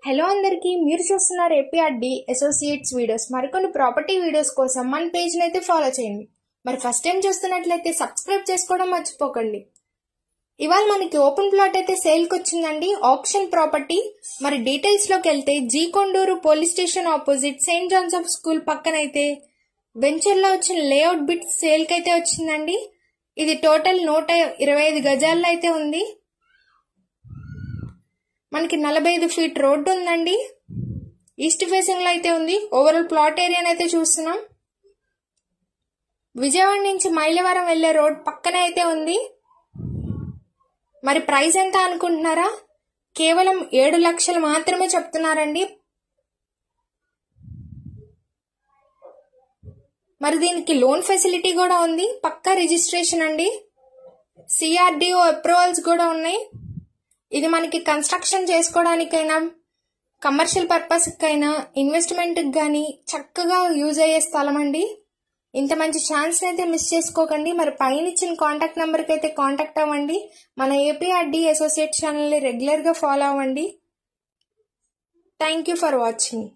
Hello అందరికీ, మీరు చూస్తున్నారు ఏపీఆర్డి అసోసియేట్స్ వీడియోస్. మరికొన్ని ప్రాపర్టీ వీడియోస్ కోసం మన పేజ్ని అయితే ఫాలో చేయండి. మరి ఫస్ట్ టైం చూస్తున్నట్లయితే సబ్స్క్రైబ్ చేసుకోవడం మర్చిపోకండి. ఇవాళ మనకి ఓపెన్ ప్లాట్ అయితే సేల్కి వచ్చిందండి, ఆప్షన్ ప్రాపర్టీ. మరి డీటెయిల్స్లోకి వెళ్తే G Konduru police station opposite saint Joseph school పక్కన అయితే వెంచర్లో వచ్చిన లేఅవుట్ బిట్ సేల్కి అయితే వచ్చిందండి. ఇది టోటల్ 125 గజాల్లో అయితే ఉంది. మనకి 45 ఫీట్ రోడ్డు ఉందండి. ఈస్ట్ ఫేసింగ్ లో అయితే ఉంది. ఓవరాల్ ప్లాట్ ఏరియాని అయితే చూస్తున్నాం. విజయవాడ నుంచి మైలవరం వెళ్లే రోడ్ పక్కనే అయితే ఉంది. మరి ప్రైస్ ఎంత అనుకుంటున్నారా? కేవలం 7 లక్షలు మాత్రమే చెప్తున్నారండి. మరి దీనికి లోన్ ఫెసిలిటీ కూడా ఉంది. పక్కా రిజిస్ట్రేషన్ అండి. సిఆర్డిఓ అప్రూవల్స్ కూడా ఉన్నాయి. ఇది మనకి కన్స్ట్రక్షన్ చేసుకోవడానికైనా, కమర్షియల్ పర్పస్కైనా, ఇన్వెస్ట్మెంట్కి కానీ చక్కగా యూజ్ అయ్యే స్థలం అండి. ఇంత మంచి ఛాన్స్ అయితే మిస్ చేసుకోకండి. మరి పైన ఇచ్చిన కాంటాక్ట్ నెంబర్కి అయితే కాంటాక్ట్ అవ్వండి. మన ఏపీఆర్డి అసోసియేట్ ఛానల్ని రెగ్యులర్గా ఫాలో అవ్వండి. Thank you for watching.